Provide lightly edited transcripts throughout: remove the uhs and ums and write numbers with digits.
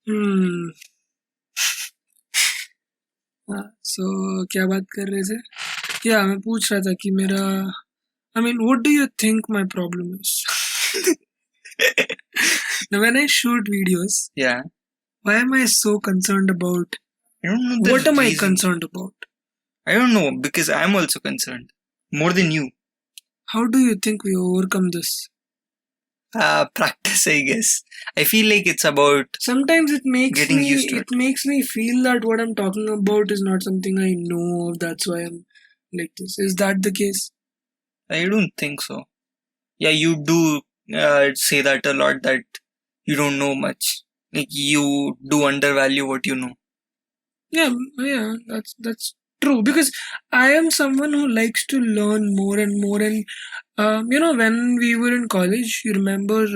Hmm. हाँ, so क्या बात कर रहे थे? या मैं पूछ रहा था कि मेरा I mean, what do you think my problem is? Now, when I shoot videos, Yeah. why am I so concerned about? I don't know the What am I reason. concerned about? I don't know because I'm also concerned. More than you. How do you think we overcome this? Practice, I guess. I feel like it's about Sometimes getting used to it it. makes me feel that what I'm talking about is not something I know of. That's why I'm like this. Is that the case? I don't think so. Yeah, you do say that a lot, that you don't know much. Like you do undervalue what you know. Yeah, that's true because I am someone who likes to learn more and more. And when we were in college, you remember We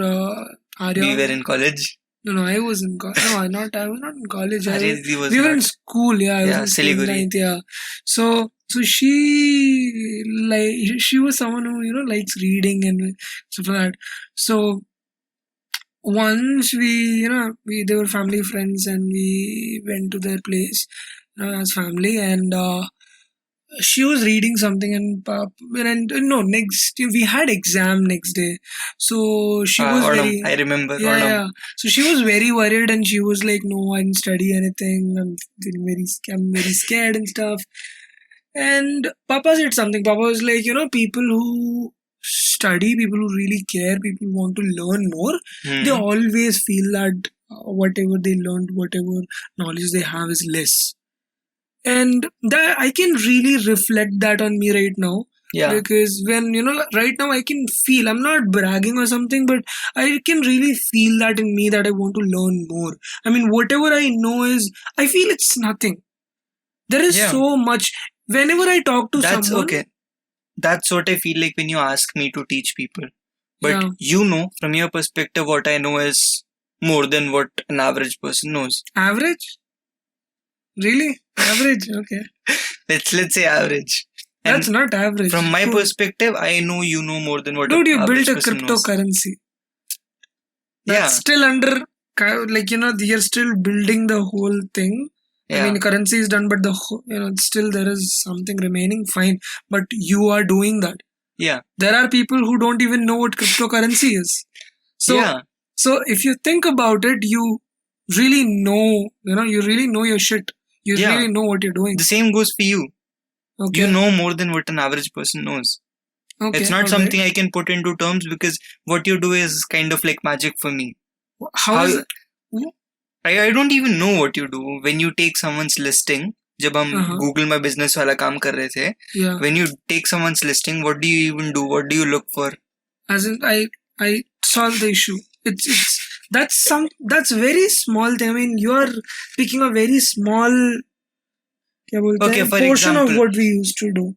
Arya? were in college. No, I was in college. No, I was not in college. Arezi was We were not. in school. Yeah, I was Yeah, in school in Siliguri. ninth. Yeah, so she was someone who likes reading and stuff like that. So once they were family friends and we went to their place as family, and she was reading something, and no, next we had exam next day, so she was Onam. very, I remember yeah, Onam. yeah, so she was very worried and she was like, no, I didn't study anything, I'm very scared and stuff. And Papa said something. Papa was like, people who study, people who really care, people who want to learn more, they always feel that whatever they learned, whatever knowledge they have is less. And that I can really reflect that on me right now. Yeah. Because when, right now I can feel, I'm not bragging or something, but I can really feel that in me that I want to learn more. I mean, whatever I know I feel it's nothing. There is Yeah. so much. Whenever I talk to That's someone, okay. That's what I feel like when you ask me to teach people. But yeah, from your perspective, what I know is more than what an average person knows. average? Really? Average? Okay. Let's say average. That's And not average. from my Dude, perspective, I know you know more than what dude, an you built average a person knows. cryptocurrency. That's Yeah. still under, like, you're still building the whole thing. I Yeah. mean, currency is done, but still there is something remaining. Fine. But you are doing that. Yeah. There are people who don't even know what cryptocurrency is. So, Yeah. so if you think about it, you really know, you really know your shit. You Yeah. really know what you're doing. The same goes for you. Okay. You know more than what an average person knows. Okay. It's not alright. something I can put into terms because what you do is kind of like magic for me. How is it? I don't even know what you do. When you take someone's listing, जब हम Google में business वाला काम कर रहे थे, Yeah. when you take someone's listing, what do you even do? What do you look for? As in, I solve the issue. That's very small thing. I mean, you are picking a very small Okay, for portion example, of what we used to do.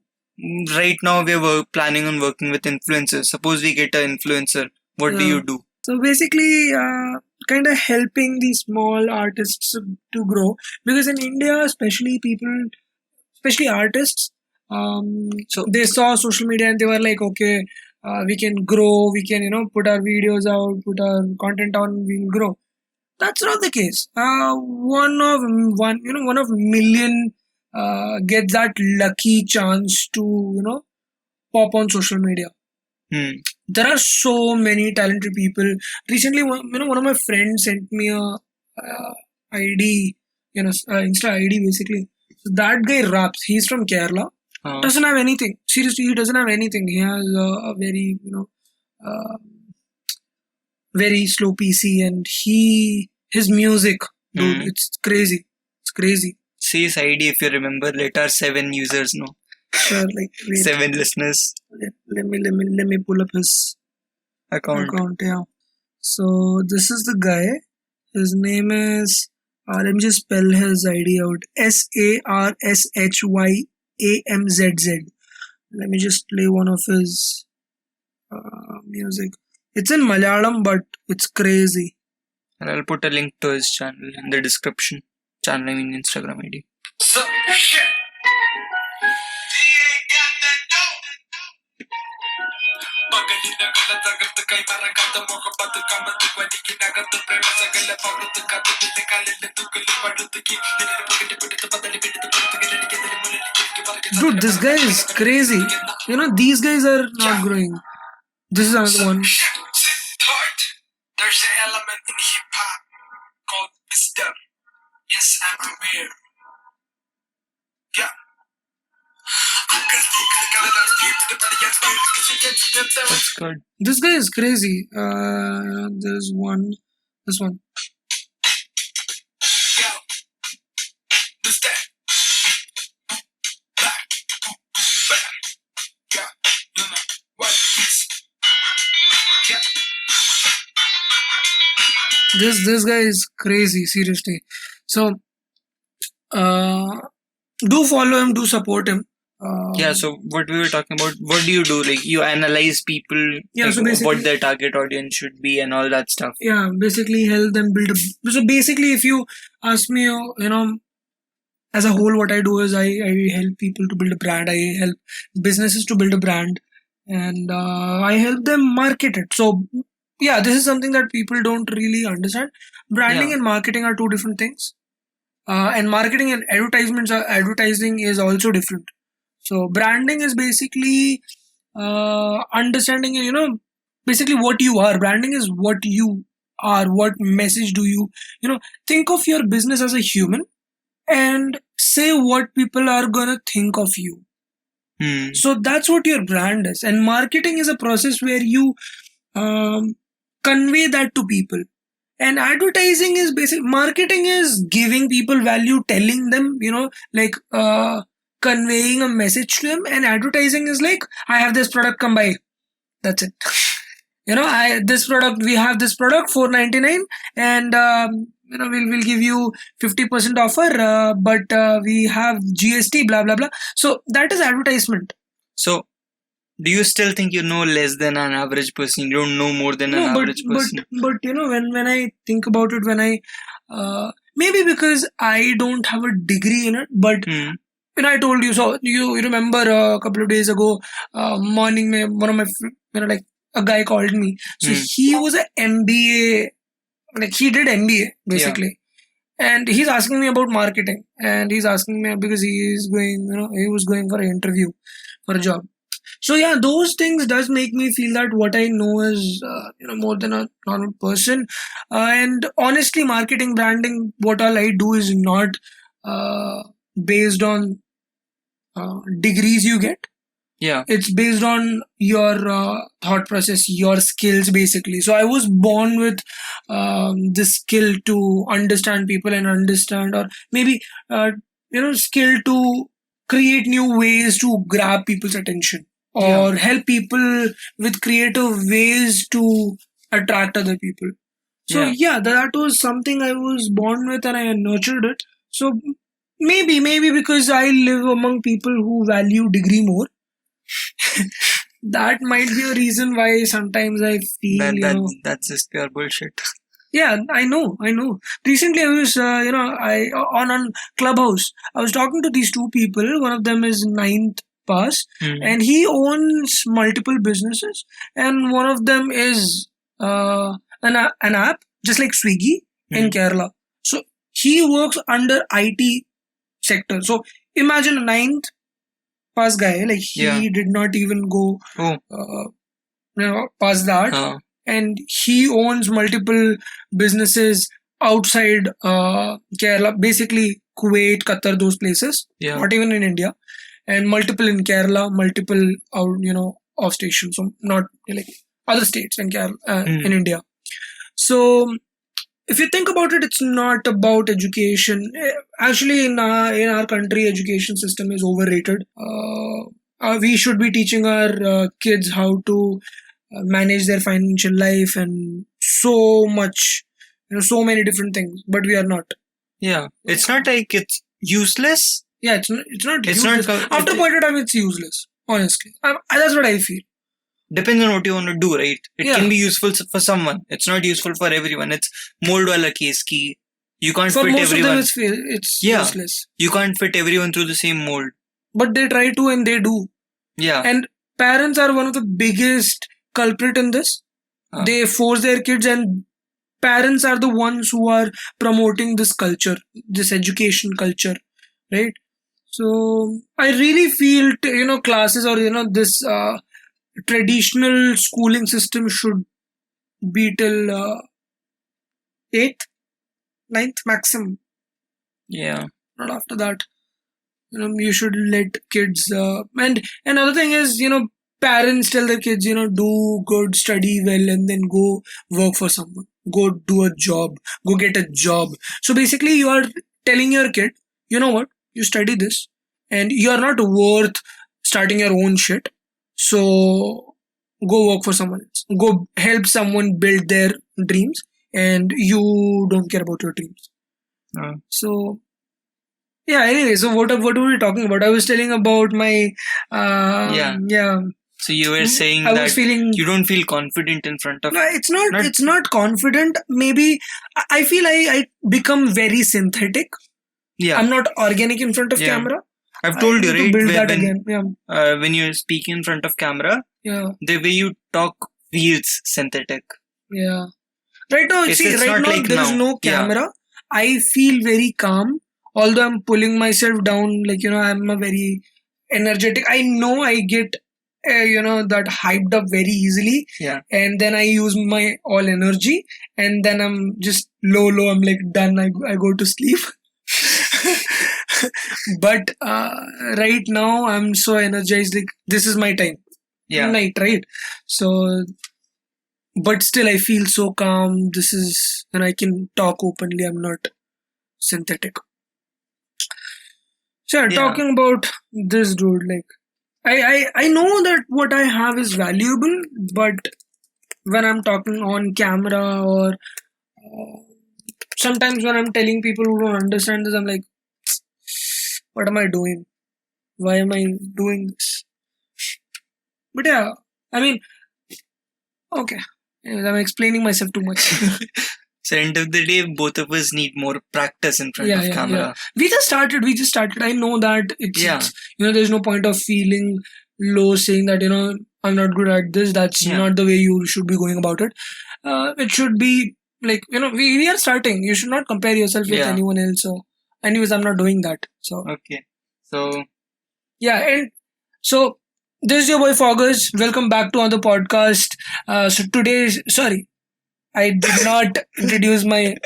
Right now we're planning on working with influencers. Suppose we get an influencer. What do you do? So basically, kind of helping these small artists to grow, because in India, especially artists, So they saw social media and they were like, okay, we can grow, we can put our videos out, put our content on, we will grow. That's not the case. One of million gets that lucky chance to pop on social media. There are so many talented people. Recently, one of my friends sent me a ID, Insta ID basically. So that guy raps. He's from Kerala. Doesn't have anything. Seriously, he doesn't have anything. He has a very very slow PC, and his music, dude, it's crazy. It's crazy. See his ID if you remember. Let our 7 users know. Sure, like wait. 7 listeners. Let me pull up his account. Yeah. So this is the guy. His name is. Let me just spell his ID out. SARSHYAMZZ. Let me just play one of his music. It's in Malayalam, but it's crazy. And I'll put a link to his channel in the description. Channel, I mean Instagram ID. But Dude, this guy is crazy. These guys are not growing. This is another one. There's an element in hip hop called wisdom. Yes, I'm aware. Yeah. That's good. This guy is crazy. There's one. This one. Yeah. This guy. Yeah. What is? Yeah. This guy is crazy. Seriously. So, do follow him. Do support him. Yeah, so what we were talking about, what do you do? Like, you analyze people, Yeah, like, so basically- what their target audience should be and all that stuff. Yeah, basically help them build a. So basically, if you ask me, as a whole, what I do is I help people to build a brand. I help businesses to build a brand, and I help them market it. So yeah, this is something that people don't really understand. Branding Yeah. and marketing are two different things, and marketing and advertising is also different. So branding is basically understanding, basically what you are. Branding is what you are. What message do you, think of your business as a human and say what people are gonna think of you. So that's what your brand is. And marketing is a process where you convey that to people. And advertising is marketing is giving people value, telling them, like conveying a message to them. And advertising is like, I have this product, come buy. That's it. We have this product $4.99, and we'll give you 50% offer, but we have GST, blah blah blah. So that is advertisement. So, do you still think you know less than an average person? You don't know more than an average person? But when I think about it, when I maybe because I don't have a degree in it, but I told you, so you remember a couple of days ago, morning, one of my like a guy called me. So he was a MBA, like he did MBA basically. And he's asking me about marketing, and he's asking me because he was going for an interview for a job. So yeah, those things does make me feel that what I know is more than a normal person. And honestly, marketing, branding, what all I do is not based on degrees you get. Yeah. It's based on your thought process, your skills basically. So I was born with the skill to understand people and understand, or maybe skill to create new ways to grab people's attention, or help people with creative ways to attract other people. So yeah, that was something I was born with and I nurtured it. So maybe because I live among people who value degree more, that might be a reason why sometimes I feel that's just pure bullshit. Yeah, I know. Recently, I was, on Clubhouse, I was talking to these two people. One of them is ninth pass, and he owns multiple businesses. And one of them is an app, just like Swiggy in Kerala. So he works under IT sector. So imagine a ninth pass guy, like he did not even go past that. And he owns multiple businesses outside Kerala, basically Kuwait, Qatar, those places, not even in India, and multiple in Kerala, multiple out, off station, so not like other states in Kerala, in India. So if you think about it, it's not about education. Actually, in our country, education system is overrated. We should be teaching our kids how to manage their financial life and so much, so many different things, but we are not. Yeah, it's not like it's useless. Yeah, it's not useless. After a point of time, it's useless. Honestly, that's what I feel. Depends on what you want to do, right? It can be useful for someone. It's not useful for everyone. It's mold wala case ki you can't for fit most everyone. Of them it's useless. You can't fit everyone through the same mold. But they try to, and they do. Yeah. And parents are one of the biggest culprit in this. Huh. They force their kids, and parents are the ones who are promoting this culture, this education culture, right? So I really feel classes, or this traditional schooling system should be till 8th, 9th maximum. Yeah. Not after that. You should let kids. And another thing is, parents tell their kids, do good, study well, and then go work for someone. Go do a job. Go get a job. So basically, you are telling your kid, you know what? You study this, and you are not worth starting your own shit. So go work for someone else. Go help someone build their dreams, and you don't care about your dreams. So yeah. Anyway, so what were we talking about? I was telling about my yeah. So you were saying I that was feeling. you don't feel confident in front of. No, it's not. It's not confident. Maybe I feel I become very synthetic. Yeah. I'm not organic in front of Yeah. camera. I've told I you, need to right? build that when, again. Yeah. When you speak in front of camera, Yeah. the way you talk feels synthetic. Yeah. Right now, It's right not now like there is now. no camera. I feel very calm. Although I'm pulling myself down, I'm a very energetic. I know I get, that hyped up very easily. Yeah. And then I use my all energy, and then I'm just low. I'm like done. I go to sleep. But right now I'm so energized. Like this is my time. Yeah. Night, right? So. But still, I feel so calm. This is when I can talk openly. I'm not synthetic. Sure, Yeah. talking about this dude, like I know that what I have is valuable, but when I'm talking on camera, or sometimes when I'm telling people who don't understand this, I'm like, what am I doing? Why am I doing this? But yeah, I mean, okay. I'm explaining myself too much. So end of the day, both of us need more practice in front of camera. Yeah. We just started. I know that it's there's no point of feeling low, saying that I'm not good at this. That's not the way you should be going about it. It should be like we are starting. You should not compare yourself with anyone else. So anyways, I'm not doing that. So okay. So yeah, and so this is your boy Foggers. Welcome back to another podcast. So today's I did not introduce my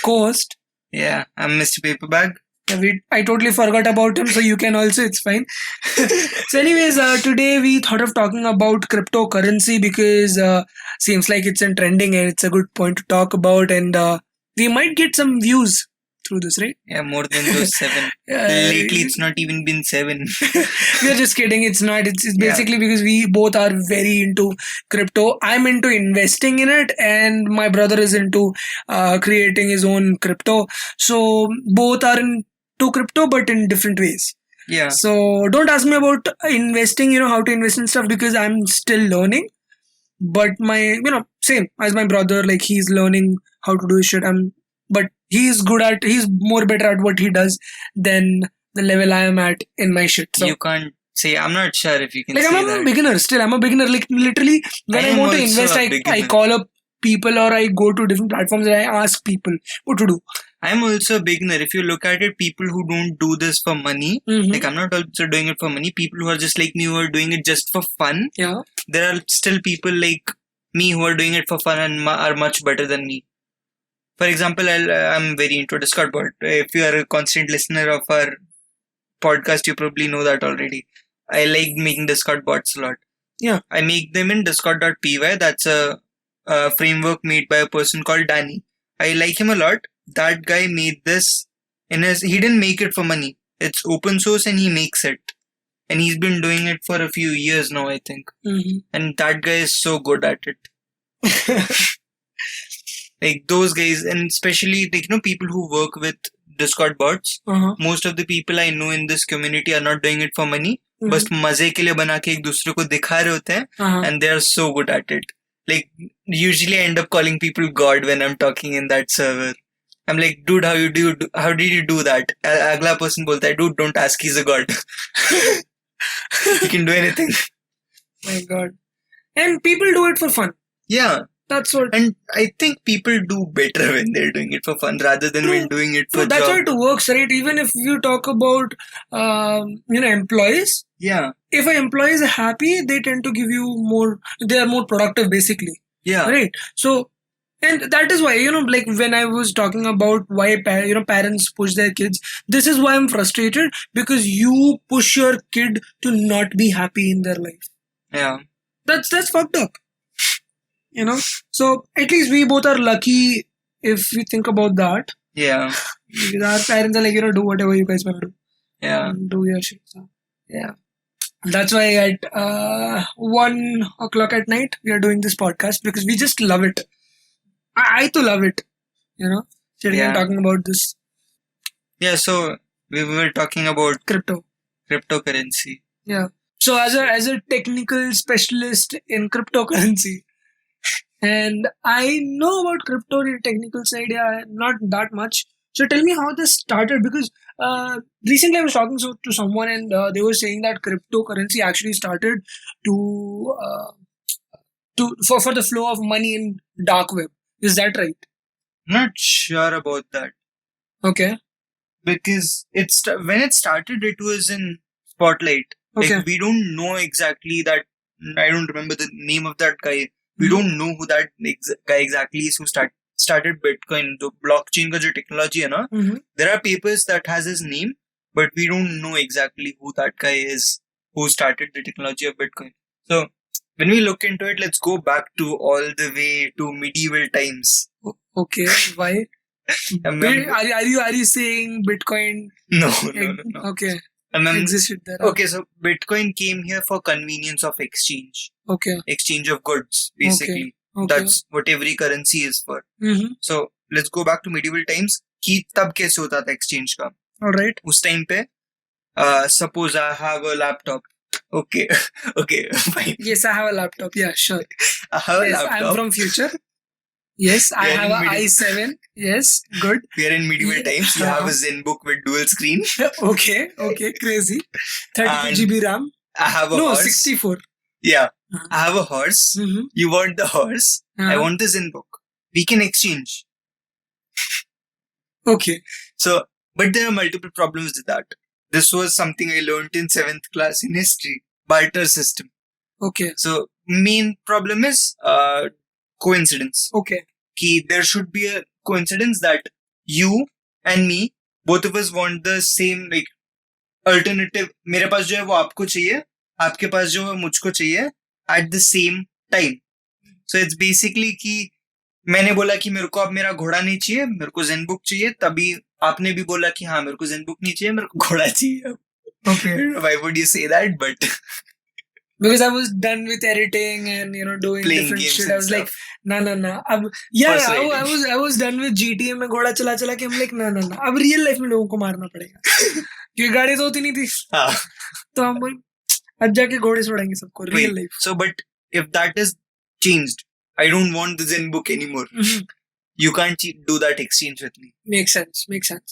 co-host. Yeah, I'm Mr. Paperbag. I totally forgot about him, so you can also, it's fine. So anyways, today we thought of talking about cryptocurrency because seems like it's in trending and it's a good point to talk about, and we might get some views through this, right? Yeah, more than those 7. Lately, it's not even been 7. We're just kidding. It's not. It's basically because we both are very into crypto. I'm into investing in it, and my brother is into creating his own crypto. So both are into crypto, but in different ways. Yeah. So don't ask me about investing, how to invest in stuff, because I'm still learning. But my, same as my brother, like he's learning how to do shit. But he's more better at what he does than the level I am at in my shit. So you can't say. I'm not sure if you can. Like say I'm a beginner still. I'm a beginner. Like literally, when I want to invest, I call up people, or I go to different platforms and I ask people what to do. I'm also a beginner. If you look at it, people who don't do this for money, like I'm not also doing it for money. People who are just like me, who are doing it just for fun. Yeah. There are still people like me who are doing it for fun and are much better than me. For example, I'm very into Discord bot. If you are a constant listener of our podcast, you probably know that already. I like making Discord bots a lot. Yeah. I make them in discord.py. That's a framework made by a person called Danny. I like him a lot. That guy made this he didn't make it for money. It's open source and he makes it. And he's been doing it for a few years now, I think. And that guy is so good at it. Like those guys, and especially like people who work with Discord bots. Most of the people I know in this community are not doing it for money. बस मजे के लिए बना के एक दूसरे को दिखा रहे होते हैं, and they are so good at it. Like usually I end up calling people God when I'm talking in that server. I'm like, dude, how did you do that? अगला person बोलता है, dude, don't ask, he's a god. He can do anything. My God. And people do it for fun. Yeah. That's what. And I think people do better when they're doing it for fun rather than when doing it for That's job. how it works, right? Even if you talk about, employees. Yeah. If an employee is happy, they tend to give you more. They are more productive, basically. Yeah. Right. So, and that is why, like when I was talking about why parents push their kids, this is why I'm frustrated, because you push your kid to not be happy in their life. Yeah. That's fucked up. So at least we both are lucky if we think about that. Yeah. Because our parents are like, do whatever you guys want to do. Yeah. Do your shit. So, yeah. That's why at 1 o'clock at night, we are doing this podcast because we just love it. I too love it. Sitting and talking about this. Yeah, so we were talking about cryptocurrency. Yeah. So as a technical specialist in cryptocurrency, and I know about crypto in technical side, not that much. So tell me how this started, because recently I was talking to someone, and they were saying that cryptocurrency actually started for the flow of money in dark web. Is that right? Not sure about that. Okay. Because when it started, it was in Spotlight. Okay. Like, we don't know exactly that. I don't remember the name of that guy. We don't know who that guy exactly is who started Bitcoin. The blockchain ka jo technology hai na, there are papers that has his name, but we don't know exactly who that guy is who started the technology of Bitcoin. So when we look into it, let's go back to all the way to medieval times. Okay, why? Are you saying Bitcoin? No. Okay. Existed there. Okay, so Bitcoin came here for convenience of exchange. Okay. Exchange of goods, basically. Okay. That's what every currency is for. So let's go back to medieval times. कि तब कैसे होता था exchange का? Alright. उस time पे, suppose I have a laptop. Okay, fine. Yes, I have a laptop. Yeah, sure. I have a laptop. I'm from future. Yes, I have an i7. Yes, good. We are in medieval times. You have a Zen book with dual screen. Okay, crazy. 32 GB RAM. I have a horse. 64. Yeah, I have a horse. You want the horse. I want the Zen book. We can exchange. Okay. So, but there are multiple problems with that. This was something I learned in 7th class in history. Barter system. Okay. So, main problem is coincidence. Okay. There should be a coincidence that you and me, both of us want the same alternative. मेरे पास जो है वो आपको चाहिए, आपके पास जो है मुझको चाहिए at the same time. So it's basically कि मैंने बोला कि मेरे को अब मेरा घोड़ा नहीं चाहिए, मेरे को zen book चाहिए, तभी आपने भी बोला कि हाँ मेरे को zen book नहीं चाहिए, मेरे को घोड़ा चाहिए. Okay. Why would you say that? But because I was done with editing and doing playing different shit. I was like, nah. I was done with GTA में घोड़ा चला के I'm like, nah. अब real life में लोगों को मारना पड़ेगा. क्योंकि गाड़ी तो होती नहीं थी. तो हम अब जाके घोड़े छोड़ेंगे सबको real life. So, but if that is changed, I don't want the Zen book anymore. You can't do that exchange with me. Makes sense.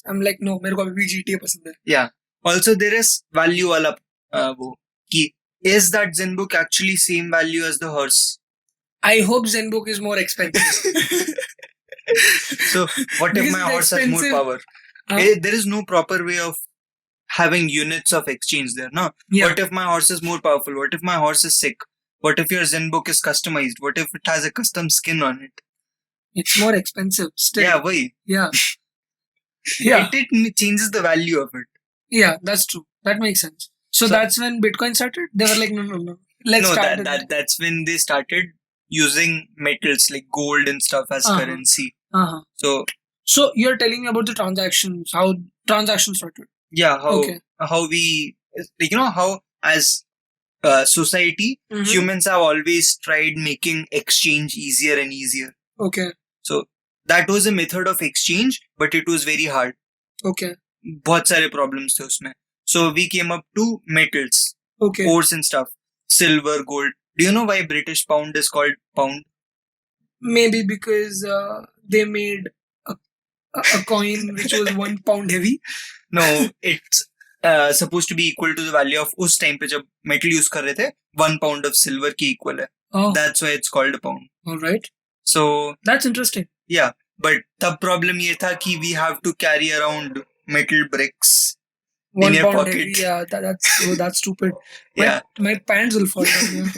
I'm like, no, मेरे को अभी भी GTA पसंद है. Yeah. Also, there is value वाला वो कि is that Zen book actually same value as the horse? I hope Zen book is more expensive. So, what if my horse has more power? There is no proper way of having units of exchange there, no? Yeah. What if my horse is more powerful? What if my horse is sick? What if your Zen book is customized? What if it has a custom skin on it? It's more expensive still. Yeah, why? Yeah. It changes the value of it. Yeah, that's true. That makes sense. So that's when Bitcoin started? They were like, no. That's when they started using metals like gold and stuff as currency. So you're telling me about the transactions, how transactions started? Yeah, how we, how as society, humans have always tried making exchange easier and easier. Okay. So that was a method of exchange, but it was very hard. Okay. बहुत सारे problems थे उसमें. So we came up to metals, ores and stuff, silver, gold. Do you know why British pound is called pound? Maybe because they made a coin which was 1 pound heavy. No, it's supposed to be equal to the value of उस time पे जब metal use कर रहे थे 1 pound of silver की equal है. Oh, That's why it's called a pound. all right. So That's interesting. yeah, but the problem ये था कि we have to carry around metal bricks in 1 your pound pocket. heavy. Yeah, that's stupid. Yeah. My pants will fall down. Yeah.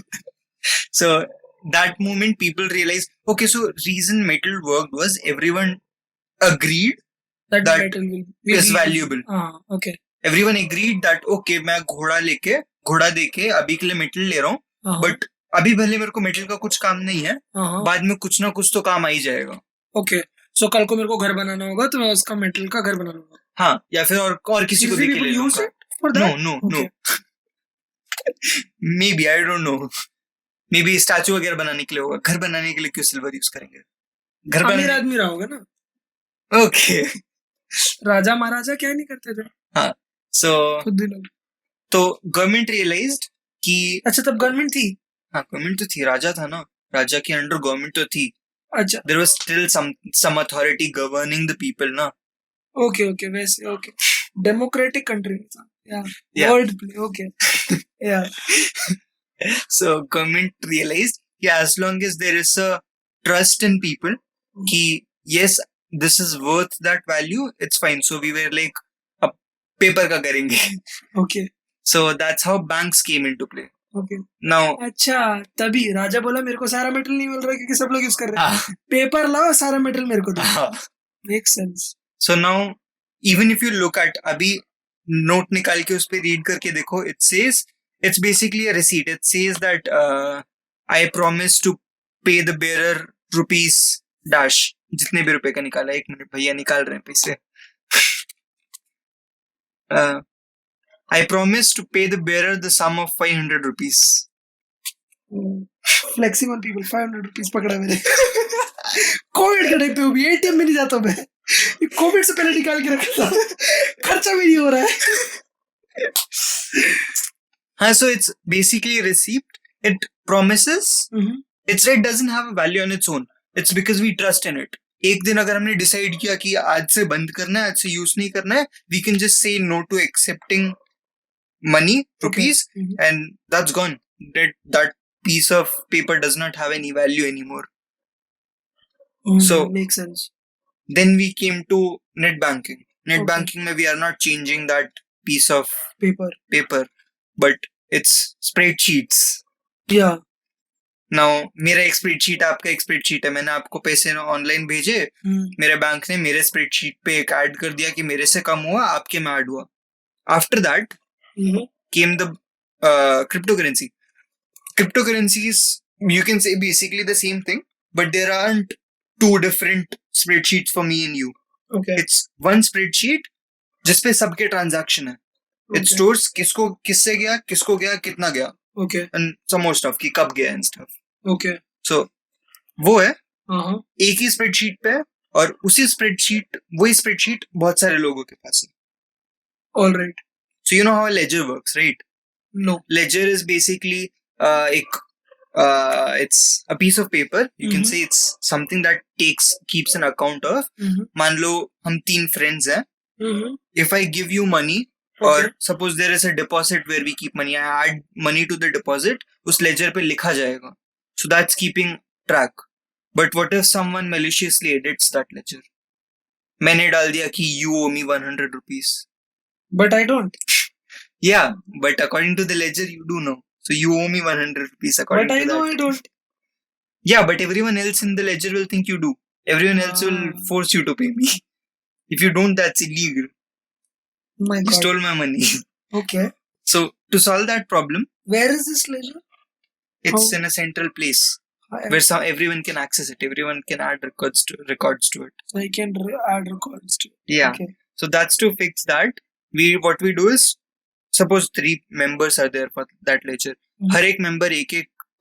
So that moment people realized, okay, so reason metal worked was everyone agreed That that metal will is valuable. Okay. Everyone agreed that okay, मैं घोड़ा देके अभी के लिए metal ले रहा हूँ, but अभी भले मेरे को मेटल का कुछ काम नहीं है, बाद में कुछ ना कुछ तो काम आ ही जाएगा. ओके, सो कल को मेरे को घर बनाना होगा तो मैं उसका मेटल का घर बना लूंगा. हाँ, या फिर और किसी को दे के ले लूंगा. No. Maybe, I don't know. Maybe statue वगैरह बनाने के लिए होगा. घर बनाने के लिए क्यों सिल्वर यूज करेंगे? घर अमीर आदमी रहा होगा ना. ओके. राजा महाराजा क्या नहीं करते थे. हाँ, so तो गवर्नमेंट रियलाइज्ड कि अच्छा तब गवर्नमेंट थी. हाँ, गवर्नमेंट तो थी. राजा था ना, राजा के अंडर गवर्नमेंट तो थी. अच्छा. There was still some authority governing the people ना. Okay, वैसे okay. Democratic country था. Yeah. Word play. Okay. Yeah. So government realized, as long as there is a trust in people, कि yes, this is worth that value, it's fine. So we were like, अब paper का करेंगे. Okay. So that's how banks came into play. Okay. Now, अच्छा तभी राजा बोला मेरे को सारा मेटल नहीं मिल रहा क्योंकि सब लोग यूज कर रहे हैं. पेपर लाओ, सारा मेटल मेरे को दो. Makes sense. So now, even if you look at अभी नोट निकाल के उस पे रीड करके देखो, it says it's basically a receipt. It says that I promise to pay the bearer rupees dash. जितने भी रुपए का निकाला, 1 मिनट भैया निकाल रहे हैं पैसे. I promise to pay the bearer the sum of 500 rupees. Flexing on people, 500 rupees पकड़ा मैंने. कोविड के टाइम पे भी एटीएम में नहीं जाता मैं. कोविड से पहले निकाल के रखा था. खर्चा भी नहीं हो रहा है. हाँ, so it's basically a receipt. It promises. It doesn't have a value on its own. It's because we trust in it. एक दिन अगर हमने डिसाइड किया कि आज से बंद करना है, आज से यूज नहीं करना है, we can just say no to accepting money, rupees, and that's gone. That piece of paper does not have any value anymore. So makes sense. Then we came to net banking. Net banking में we are not changing that piece of paper, but it's spreadsheets. Yeah. Now मेरा एक spreadsheet आपका एक spreadsheet है. मैंने आपको पैसे online भेजे, मेरे बैंक ने मेरे स्प्रेडशीट पे एक ऐड कर दिया कि मेरे से कम हुआ, आपके में ऐड हुआ. After that came the cryptocurrency. Cryptocurrencies, you can say basically the same thing, but there aren't two different spreadsheets for me and you. Okay. It's one spreadsheet जिसपे सबके ट्रांजैक्शन है. It stores किसको किससे गया, किसको गया, कितना गया. Okay. And some more stuff कि कब गया and stuff. Okay. So वो है एक ही स्प्रेडशीट पे, और उसी स्प्रेडशीट वही स्प्रेडशीट बहुत सारे लोगों के पास है. All right. So you know how a ledger works, right? No. Ledger is basically it's a piece of paper. You can say it's something that keeps an account of. मान लो हम 3 friends हैं. If I give you money, or suppose there is a deposit where we keep money, I add money to the deposit, उस ledger पे लिखा जाएगा. So that's keeping track. But what if someone maliciously edits that ledger? मैंने डाल दिया कि you owe me 100 rupees. But I don't. Yeah, but according to the ledger, you do know. So you owe me 100 rupees according to that. But I know I don't. Yeah, but everyone else in the ledger will think you do. Everyone else will force you to pay me. If you don't, that's illegal. My God. You stole my money. Okay. So to solve that problem, where is this ledger? It's in a central place where everyone can access it. Everyone can add records to it. So I can add records to it. Yeah. Okay. So that's to fix that. What we do is, suppose 3 members are there for that ledger. हर एक member एक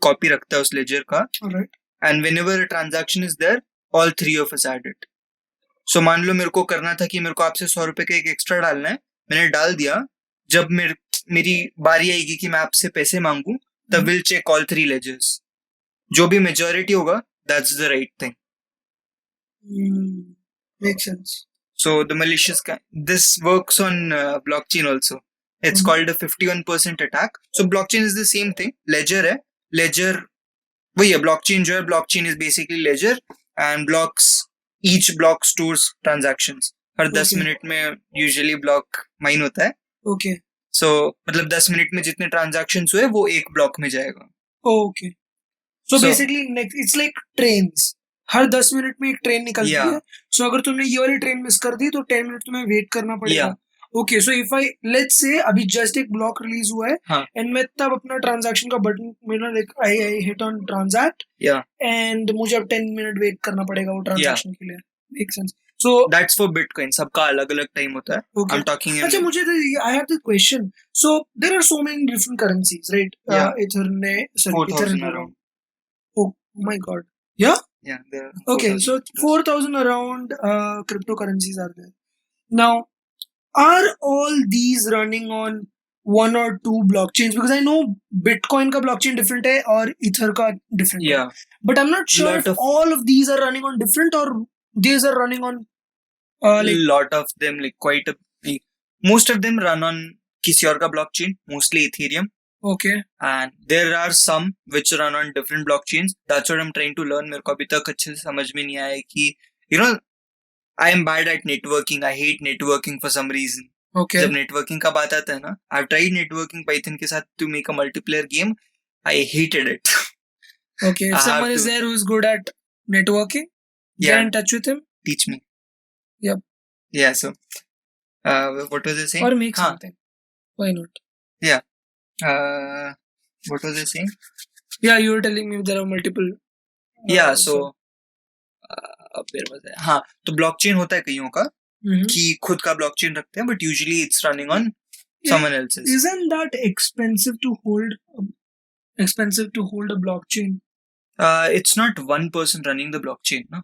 copy रखता है उस ledger का. Alright. And whenever a transaction is there, all 3 of us add it. So मान लो मेरे को करना था कि मेरे को आपसे 100 रुपए का एक एक्स्ट्रा डालना है, मैंने डाल दिया. जब मेरी बारी आएगी कि मैं आपसे पैसे मांगू, तब we'll check all 3 ledgers. जो भी majority होगा, that's the right thing. Makes sense. So the malicious this works on blockchain also. It's called a 51% attack. So blockchain is the same thing. Ledger है. Ledger वही है blockchain जो है, blockchain is basically ledger and blocks, each block stores transactions. हर 10 Okay. Minute में usually block mine होता है. Okay. सो मतलब 10 मिनट में जितने ट्रांजैक्शंस हुए वो एक ब्लॉक में जाएगा. Okay. So So, basically it's like trains. Her 10 minute में एक ट्रेन निकलती Yeah. है. So अगर तुमने ये वाली ट्रेन मिस कर दी तो 10 मिनट तुम्हें वेट करना पड़ेगा. Yeah. Okay, so if I let's say अभी जस्ट एक ब्लॉक रिलीज हुआ है हाँ. एंड मैं तब अपना ट्रांजैक्शन का बटन मेरा like I hit on transact Yeah. And मुझे अब 10 मिनट वेट करना पड़ेगा वो ट्रांजैक्शन के लिए. Make sense. So That's for Bitcoin. सबका अलग अलग टाइम होता है. okay. I'm talking अच्छा मुझे I have the question. So there are so many different currencies, right? Yeah. Ethernet, 4,000 around. Oh my god. Yeah? Yeah. There are Okay, 4,000 so plus. 4,000 around cryptocurrencies are there. Now, are all these running on one or two blockchains? Because I know Bitcoin ka blockchain different hai or Ether ka different hai. Yeah. But I'm not sure Lot if of- all of these are running on different or these are running on like lot of them, like quite a, most of them run on किसी और का blockchain, mostly Ethereum. okay. And there are some which run on different blockchains. That's what I'm trying to learn. मेरे को अभी तक अच्छे से समझ में नहीं आया कि you know I am bad at networking. I hate networking for some reason. Okay. जब networking का बात आता है ना, I've tried networking Python के साथ to make a multiplayer game. I hated it. Okay. If I have someone is to- there who is good at networking, get Yeah. in touch with him Teach me. Yep. Yeah. So, what was I saying? or make हाँ. something. Why not? What was I saying? Yeah, you were telling me there are multiple. Yeah. So, there was that. हाँ. तो blockchain होता है कईयों का Mhm. कि खुद का blockchain रखते हैं, but usually it's running on someone else's. Isn't that expensive to hold a blockchain? It's not one person running the blockchain, no?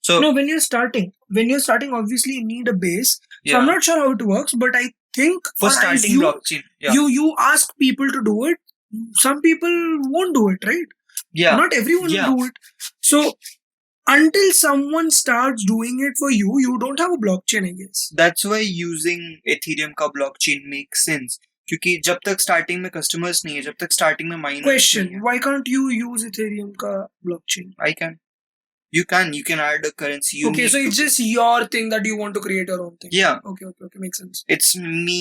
So No, when you're starting, obviously you need a base. So yeah, I'm not sure how it works, but I think for or starting you, blockchain, yeah, you ask people to do it. Some people won't do it, right? yeah, Not everyone Yeah. will do it. So until someone starts doing it for you, you don't have a blockchain, I guess. that's why using Ethereum का blockchain makes sense. क्योंकि जब तक starting में customers नहीं है, जब तक starting में miners Question: नहीं है, why can't you use Ethereum ka blockchain? I can. You can add a currency. You Okay, need so to- it's just your thing that you want to create your own thing. Yeah, Okay, makes sense. it's me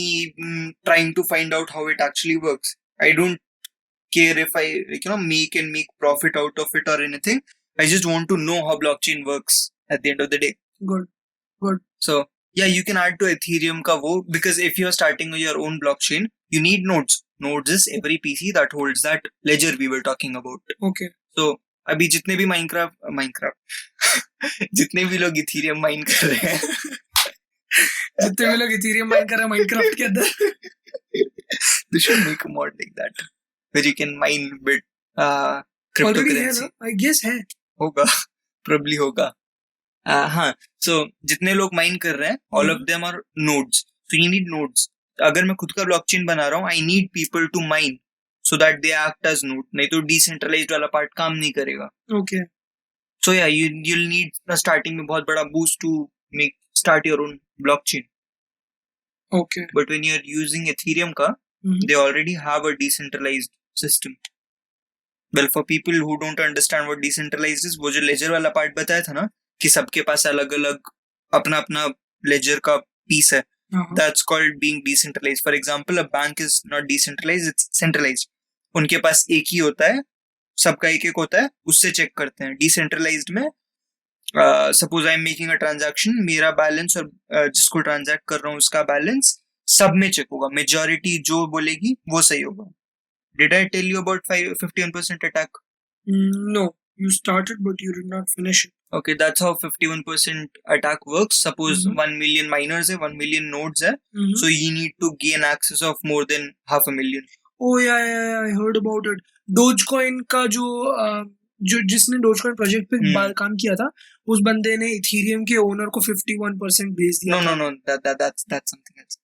trying to find out how it actually works. I don't care if I make profit out of it or anything. I just want to know how blockchain works at the end of the day. Good. So yeah, you can add to Ethereum ka wo, because if you're starting your own blockchain, you need nodes. Nodes is every PC that holds that ledger we were talking about. Okay. So अभी जितने भी Minecraft जितने भी लोग Ethereum mine कर रहे हैं जितने भी लोग Ethereum माइन कर रहे हैं Minecraft के अंदर. they should make a mod like that where you can mine with Already है cryptocurrency. ना? I guess है. होगा, probably होगा. हाँ, so जितने लोग माइन कर रहे हैं, all of them are nodes. So you need nodes. अगर मैं खुद का ब्लॉकचेन बना रहा हूँ, I need people to mine so that they act as node. नहीं तो decentralized वाला part काम नहीं करेगा. Okay. So yeah, you'll need starting में बहुत बड़ा boost to start your own blockchain. Okay. But when you're using Ethereum का, they already have a decentralized system. Well, for people who don't understand what decentralized is, वो जो ledger वाला part बताया था ना, कि सबके पास अलग-अलग अपना ledger का piece है. That's called being decentralized. For example, a bank is not decentralized, it's centralized. उनके पास एक ही होता है, सबका एक होता है, उससे चेक करते हैं. Decentralized में suppose I am making a transaction, मेरा बैलेंस और जिसको ट्रांजैक्ट कर रहा हूँ उसका बैलेंस सब में चेक होगा. मेजॉरिटी जो बोलेगी वो सही होगा. Did I tell you about 51% attack? No, you started but you did not finish it. Okay, that's how 51% attack works. Suppose 1 million miners है, 1 million nodes है, so you need to gain access of more than 500,000. Oh yeah, I heard about it. Dogecoin का जो जिसने Dogecoin project पे काम किया था, उस बंदे ने Ethereum के ओनर को 51% भेज दिया. No, that's something else.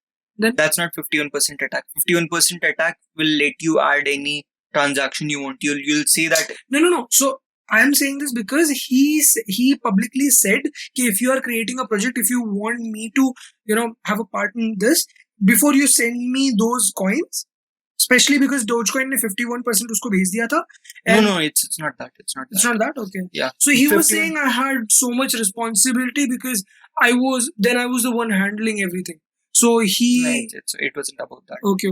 Then? That's not 51% attack. 51% attack will let you add any transaction you want. You'll say that. No. So I am saying this because he publicly said कि if you are creating a project, if you want me to have a part in this, before you send me those coins, Especially because Dogecoin ने 51% उसको भेज दिया था. No, it's not that. It's not that. It's not that? Okay. Yeah. So he was 51 saying I had so much responsibility because I was the one handling everything. So he... it wasn't about that. Okay.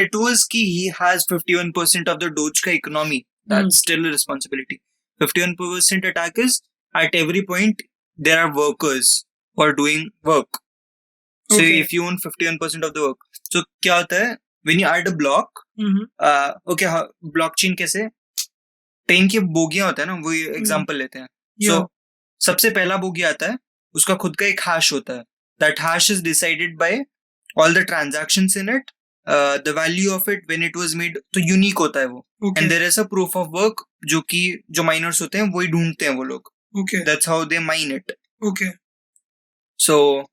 It was कि he has 51% of the Doge ka economy. That's still a responsibility. 51% attack is at every point there are workers who are doing work. So Okay. if you own 51% of the work, so क्या होता है? When you add a block, okay, blockchain कैसे? Train की बोगियां होता है ना, वो example लेते हैं. So सबसे पहला बोगी आता है, उसका खुद का एक hash होता है. That hash is decided by all the transactions in it, the value of it when it was made, तो unique होता है वो. Okay. And there is a proof of work जो कि जो miners होते हैं वही ढूंढते हैं वो लोग. Okay. That's how they mine it. Okay. So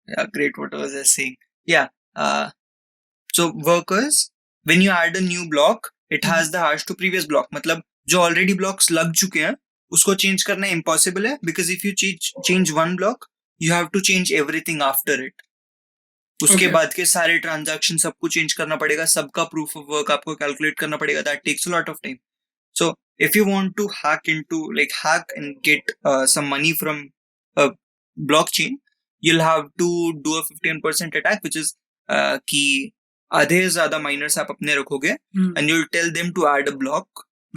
yeah, great. What was I saying? Yeah. So workers, when you add a new block, it has the hash to previous block. मतलब जो already blocks लग चुके हैं, उसको change करना impossible है, because if you change one block, you have to change everything after it. उसके बाद के सारे ट्रांजैक्शन सबको चेंज करना पड़ेगा, सबका प्रूफ ऑफ वर्क आपको कैलकुलेट करना पड़ेगा. That takes a lot of time. So if you want to hack and get some money from a blockchain, you'll have to do a 15% attack, which is कि आधे ज्यादा miners आप अपने रखोगे, and you'll tell them to add a block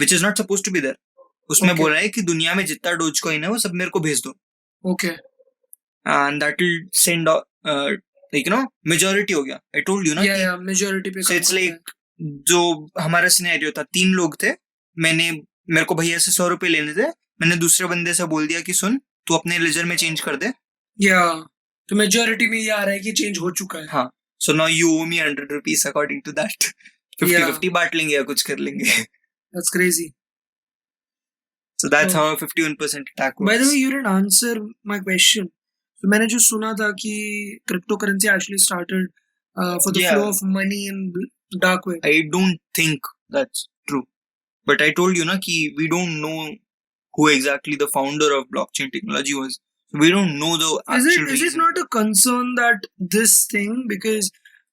which is not supposed to be there. उसमें बोल रहा है कि दुनिया में जितना डोज कॉइन है वो सब मेरे को भेज दो. Okay. And that will send majority हो गया. I told you ना. Yeah, majority पे. So it's like जो हमारा सिनेरियो था, 3 लोग थे, मेरे को भैया से 100 रुपए लेने थे, मैंने दूसरे बंदे से बोल दिया कि सुन तू अपने लेजर में चेंज कर दे. तो मेजोरिटी में ये आ रहा है कि चेंज हो चुका है. हाँ. So now you owe me 100 rupees according to that. 50-50 बांट लेंगे या कुछ कर लेंगे. That's crazy. So that's how a 51% attack works. By the way, you didn't answer my question. So मैंने जो सुना था कि cryptocurrency actually started for the flow of money in dark web. I don't think that's true. But I told you na कि we don't know who exactly the founder of blockchain technology was. We don't know the actual reason. Is it not a concern that this thing, because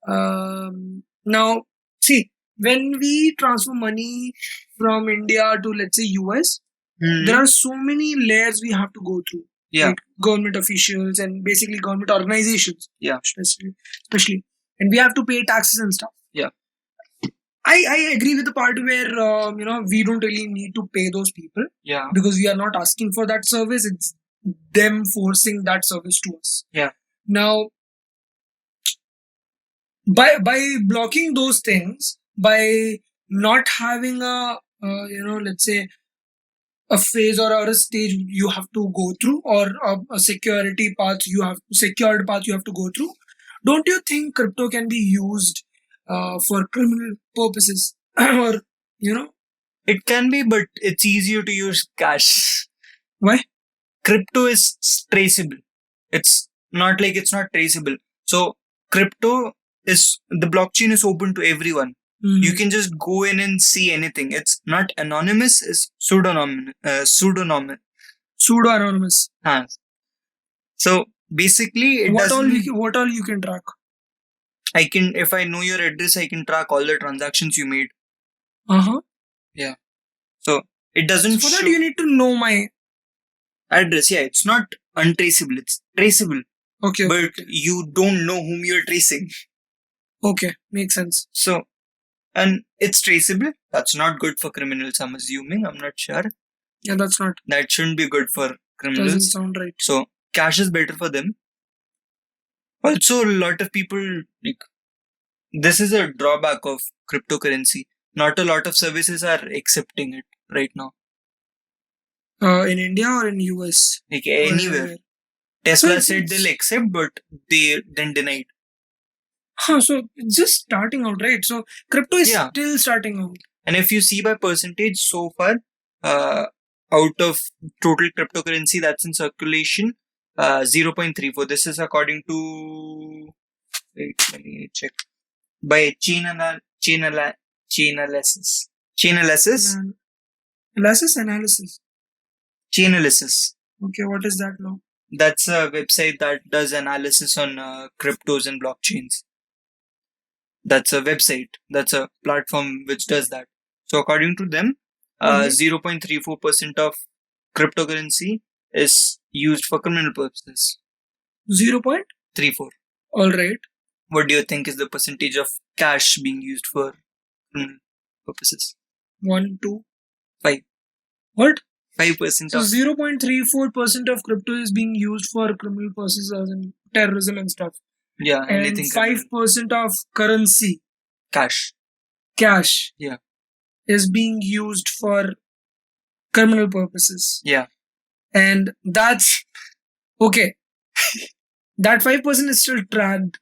now see, when we transfer money from India to, let's say, US, there are so many layers we have to go through. Yeah. Like government officials and basically government organizations. Yeah. Especially. And we have to pay taxes and stuff. Yeah. I agree with the part where, we don't really need to pay those people. Yeah. Because we are not asking for that service. It's them forcing that service to us. Yeah. Now, by blocking those things, by not having a, let's say, a phase or a stage you have to go through, or a secured path you have to go through, don't you think crypto can be used for criminal purposes? Or, It can be, but it's easier to use cash. Why? Crypto is traceable. It's not like it's not traceable. So crypto the blockchain is open to everyone. Mm-hmm. You can just go in and see anything. It's not anonymous, it's pseudonymous. Pseudo-anonymous. So basically, what all you can track? I can, if I know your address, I can track all the transactions you made. Yeah. So it doesn't. So for that, you need to know my address. Yeah, it's not untraceable. It's traceable. Okay. But you don't know whom you're tracing. Okay, makes sense. So, and it's traceable. That's not good for criminals, I'm assuming. I'm not sure. Yeah, that's not. That shouldn't be good for criminals. Doesn't sound right. So, cash is better for them. Also, a lot of people, this is a drawback of cryptocurrency. Not a lot of services are accepting it right now. In India or in US? Anywhere. Tesla said they'll accept, but they then denied. So it's just starting out, right? So crypto is still starting out. And if you see by percentage so far, out of total cryptocurrency that's in circulation, 0.34. This is according to, wait, let me check. By chain analysis. Chain analysis. Okay, what is that now? That's a website that does analysis on cryptos and blockchains. That's a website. That's a platform which does that. So according to them, 0.34% of cryptocurrency is used for criminal purposes. 0.34. All right. What do you think is the percentage of cash being used for criminal purposes? 1, 2, 5. What? 5% So of 0.34% of crypto is being used for criminal purposes as in terrorism and stuff. yeah, And anything 5% of currency, cash. cash, is being used for criminal purposes. Yeah. And that's okay. That 5% is still tracked.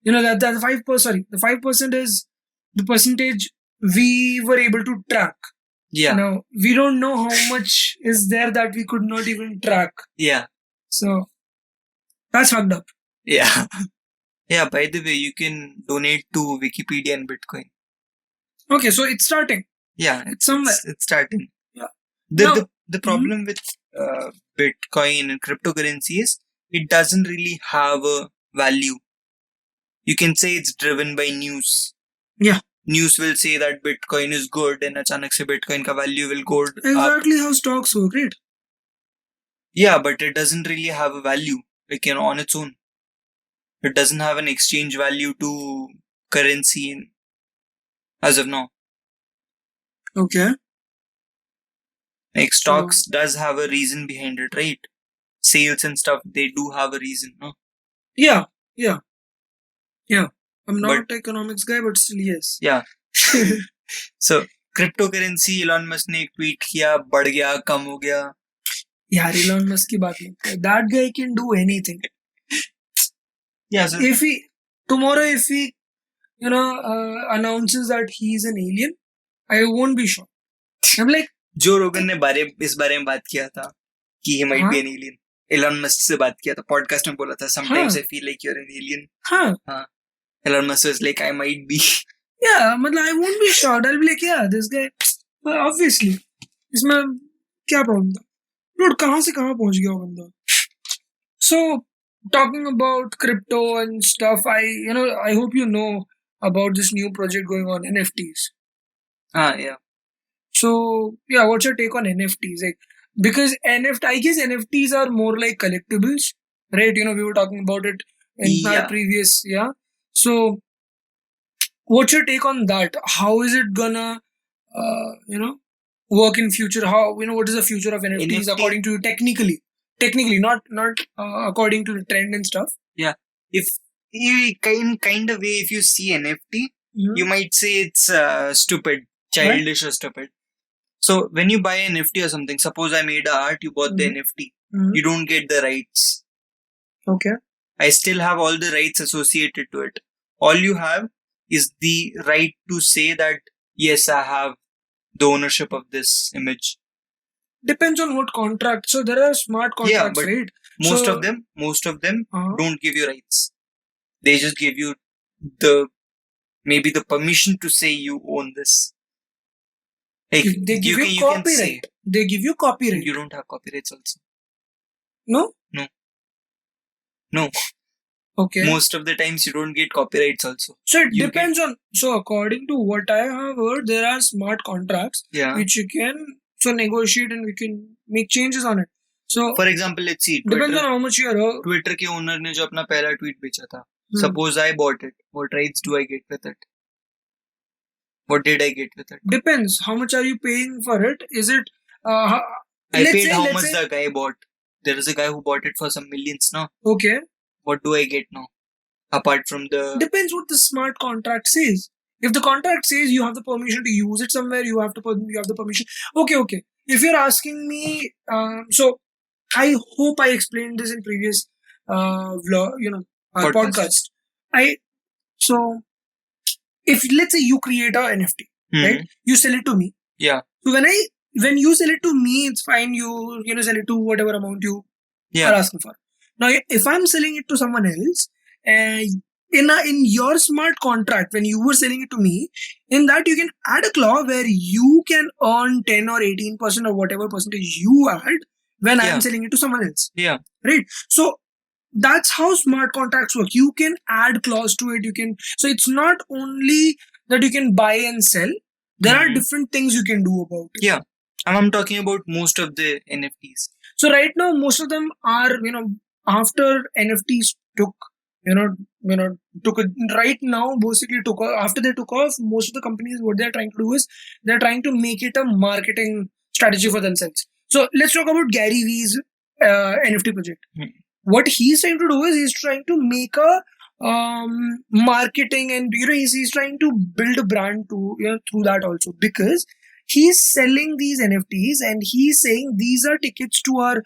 You know that 5%. Sorry, the 5% is the percentage we were able to track. Yeah. Now we don't know how much is there that we could not even track. Yeah. So that's fucked up. Yeah. Yeah. By the way, you can donate to Wikipedia and Bitcoin. Okay, so it's starting. Yeah, It's somewhere. It's starting. Yeah. The problem with Bitcoin and cryptocurrency is it doesn't really have a value. You can say it's driven by news. Yeah. News will say that Bitcoin is good and achanak se Bitcoin ka value will go up. Exactly how stocks work, right? Yeah, but it doesn't really have a value, on its own. It doesn't have an exchange value to currency as of now. Okay. Like stocks does have a reason behind it, right? Sales and stuff, they do have a reason, no? Yeah. I'm not an economics guy, but still yes. Yeah. So cryptocurrency, Elon Musk ने एक tweet किया, बढ़ गया, कम हो गया. यार Elon Musk की बात नहीं कर. That guy can do anything. Yeah. So if he announces that he's an alien, I won't be shocked. I'm like, जो रोगन ने इस बारे में बात किया था कि he might be an alien. Elon Musk से बात किया था, podcast में बोला था. Sometimes I feel like you're an alien. हाँ. Elon Musk was like, I might be. Yeah, I won't be shocked. I'll be like, yeah, this guy, obviously. इसमें क्या problem था? Dude, कहाँ से कहाँ पहुँच गया वो बंदा? So, talking about crypto and stuff, I hope you know about this new project going on, NFTs. Yeah. So, yeah, what's your take on NFTs? Like, because I guess NFTs are more like collectibles, right? We were talking about it in our previous, So, what's your take on that? How is it gonna, work in future? How, what is the future of NFTs according to you technically? Technically, not according to the trend and stuff. Yeah. If you kind of way, if you see NFT, you might say it's stupid, childish or stupid. So when you buy an NFT or something, suppose I made art, you bought the NFT, you don't get the rights. Okay. I still have all the rights associated to it. All you have is the right to say that, yes, I have the ownership of this image. Depends on what contract. So there are smart contracts, right? Most of them don't give you rights. They just give you maybe the permission to say you own this. Like, they give you copyright. They give you copyright. You don't have copyrights also. No? No. Okay. Most of the times you don't get copyrights also. So it depends on. So according to what I have heard, there are smart contracts which you can negotiate and we can make changes on it. So for example, let's see. Depends on how much you are. Twitter के owner ने जो अपना पहला tweet बेचा था. Suppose I bought it. What rights do I get with it? What did I get with it? Depends. How much are you paying for it? Is it? I paid how much the guy bought. There is a guy who bought it for some millions now. Okay. What do I get now? Apart from the... Depends what the smart contract says. If the contract says you have the permission to use it somewhere, you have the permission. Okay. If you're asking me, so I hope I explained this in previous vlog, our podcast. So if let's say you create a NFT, right? You sell it to me. Yeah. So when you sell it to me, it's fine. You sell it to whatever amount you are asking for. Now, if I'm selling it to someone else, in your smart contract, when you were selling it to me, in that you can add a clause where you can earn 10 or 18% or whatever percentage you add when I'm selling it to someone else. Yeah. Right. So that's how smart contracts work. You can add clause to it. So it's not only that you can buy and sell. There are different things you can do about it. Yeah. And I'm talking about most of the NFTs. So right now, most of them are, after NFTs took, right now, basically after they took off, most of the companies, what they're trying to do is they're trying to make it a marketing strategy for themselves. So let's talk about Gary Vee's NFT project. What he's trying to do is he's trying to make a marketing, and he's trying to build a brand to through that also, because he's selling these NFTs and he's saying these are tickets to our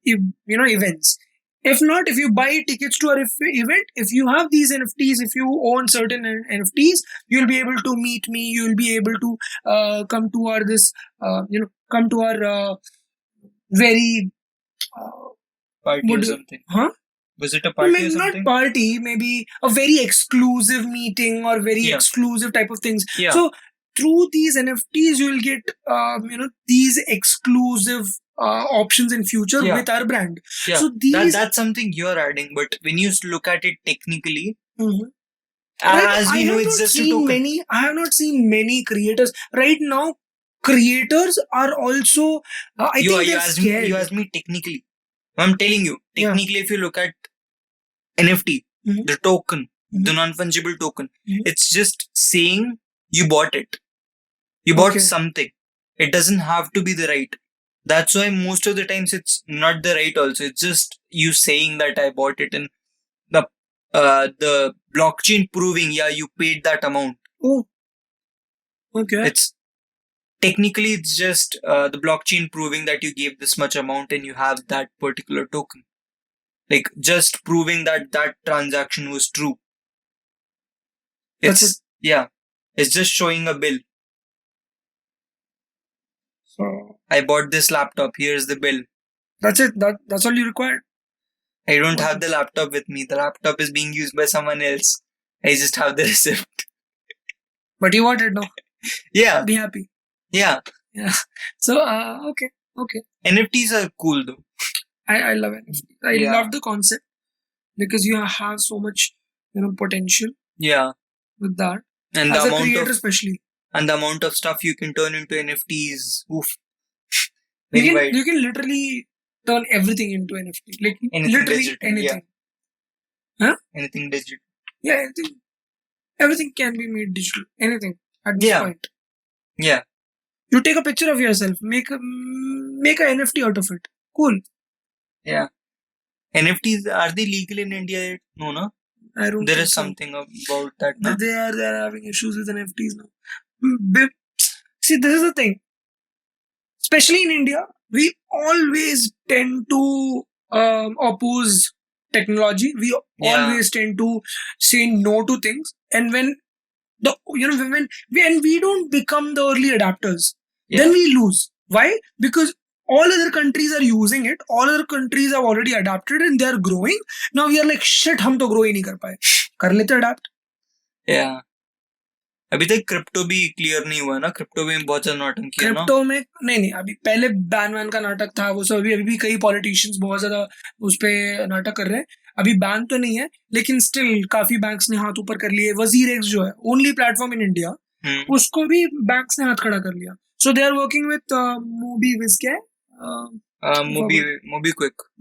events. If not, if you buy tickets to our event, if you have these NFTs, if you own certain NFTs, you'll be able to meet me. You'll be able to come to our very party or something. Huh? Was it a party maybe or something? Not party, maybe a very exclusive meeting or very exclusive type of things. So through these NFTs, you will get these exclusive options in future with our brand. Yeah. So that's something you're adding, but when you look at it technically, as we know, it's just a token. I have not seen many creators right now. Creators are also. I think they're scared. You asked me technically. I'm telling you, technically, if you look at NFT, the token, the non-fungible token, it's just saying you bought it. You bought something. It doesn't have to be the right. That's why most of the times it's not the right also. It's just you saying that I bought it, and the blockchain proving, you paid that amount. Oh. Okay. It's just the blockchain proving that you gave this much amount and you have that particular token. Like just proving that that transaction was true. It's just showing a bill. So I bought this laptop. Here's the bill. That's it. That's all you require. I don't have the laptop with me. The laptop is being used by someone else. I just have the receipt. But you bought it now. Yeah. Be happy. Yeah. So okay. NFTs are cool though. I love NFTs. I love the concept because you have so much potential. Yeah. With that. And as the a creator especially. And the amount of stuff you can turn into NFTs. Oof. You can literally turn everything into NFT. Like anything literally digital, anything. Huh? Anything digital. Yeah, everything can be made digital. Anything at this point. Yeah. You take a picture of yourself, make a NFT out of it. Cool. Yeah. NFTs, are they legal in India? No. I don't. There is something about that. No? They are having issues with NFTs now. See, this is the thing. Especially in India, we always tend to oppose technology. We always tend to say no to things, and when we don't become the early adapters, then we lose. Why? Because all other countries are using it. All other countries have already adapted and they are growing. Now we are like, shit, हम तो grow ही नहीं कर पाए. कर लेते adapt. Yeah. अभी तक crypto भी क्लियर नहीं हुआ ना. क्रिप्टो में बहुत ज्यादा नाटक किया ना. क्रिप्टो में नहीं अभी पहले बैन का नाटक था वो सब. अभी भी कई पॉलिटिशियंस बहुत ज्यादा उस पे नाटक कर रहे हैं. अभी बैन तो नहीं है लेकिन स्टिल काफी बैंक्स ने हाथ ऊपर कर लिए. वजीर एक्स जो है ओनली प्लेटफॉर्म इन इंडिया, उसको भी बैंक्स ने हाथ खड़ा कर लिया. So they are working with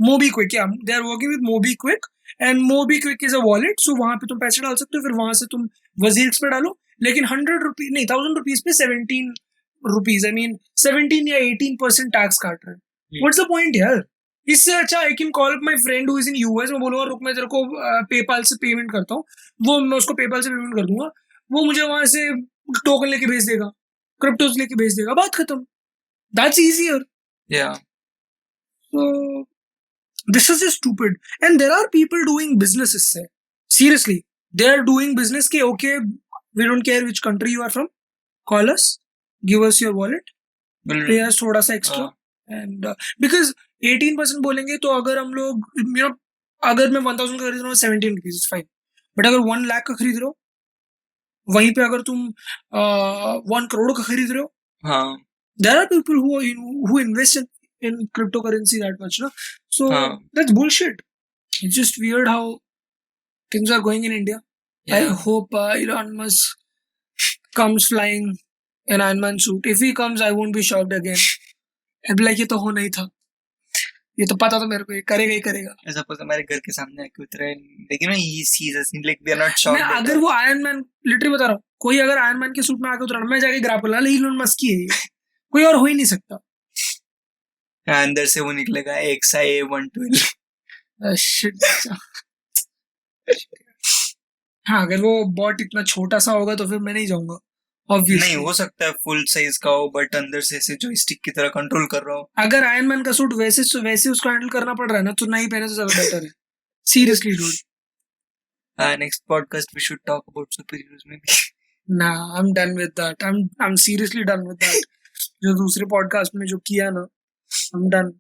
MobiQuick. Yeah, they are working with MobiQuick and MobiQuick is a wallet. So वहां पे तुम पैसे डाल सकते हो, फिर वहां से तुम वजीर पे डालो. लेकिन 100 रुपीज नहीं, 1000 रुपीज पे 17 रुपीज, 17 या 18% टैक्स काट रहे हैं. व्हाट्स द पॉइंट यार? इससे अच्छा I can call up my friend who is in US. मैं बोलूंगा रुक मैं तेरे को पेपाल से पेमेंट करता हूँ. मैं उसको पेपाल से पेमेंट कर दूंगा. वो मुझे वहां से टोकन लेके भेज देगा, क्रिप्टोज लेके भेज देगा. बात खत्म. That's easier. Yeah. So this is just stupid. And there are people doing businesses there. Seriously, they are doing business. Okay, we don't care which country you are from. Call us, give us your wallet, pay us थोड़ा सा extra. And because 18% बोलेंगे तो अगर हम लोग अगर मैं 1000 का खरीद रहा हूँ 17 रुपीज इज फाइन. बट अगर 1 लाख का खरीद रहे हो, वहीं पे अगर तुम 1 करोड़ का खरीद रहे हो, there are people who invest in cryptocurrency that much, no? So that's bullshit. It's just weird how things are going in India. I Yeah. hope Elon Musk comes flying in Iron Man suit. If he comes, I won't be shocked again. I'll be like, ये तो होना ही था, ये तो पता था मेरे को, ये करेगा ही करेगा. सपोज हमारे घर के सामने आके उतरा है, लेकिन he sees us like we are not shocked. मैं अगर वो आयरन मैन, लिटरली बता रहा हूँ, कोई अगर आयरन मैन के सूट में आके उतरा, मैं जाके ग्रैब कर लूंगा, इलोन मस्क की है ये, कोई और हो ही नहीं सकता. अंदर से वो निकलेगा XI112. शिट. हाँ, अगर वो बॉट इतना छोटा सा होगा तो फिर मैं नहीं जाऊंगा. नहीं ऑब्वियसली हो सकता है फुल साइज का हो, बट अंदर से ऐसे जॉयस्टिक की तरह कंट्रोल कर रहा हो. अगर आयरन मैन का सूट वैसे वैसे उसको हैंडल करना पड़ रहा है ना, तो नहीं पहने तो ज्यादा बेटर है. Seriously dude. Next podcast we should talk about superheroes में भी. ना, I am done with that. I am seriously done with that. जो दूसरे पॉडकास्ट में जो किया ना, I am done.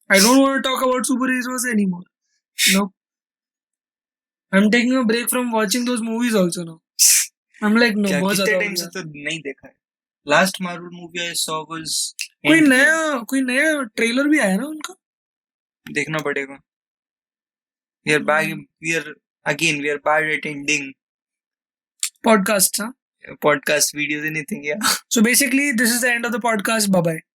I don't want to talk about superheroes anymore. No, I am taking a break from watching those movies also now. I am like no, क्या बहुत कितने ज्यादा टाइम से तो नहीं देखा है. Last Marvel movie I saw was कोई नया ट्रेलर भी आया ना उनका. देखना पड़ेगा. We are back, we are bad at ending podcast. podcast videos, anything. Yeah. So basically, this is the end of the podcast. Bye bye.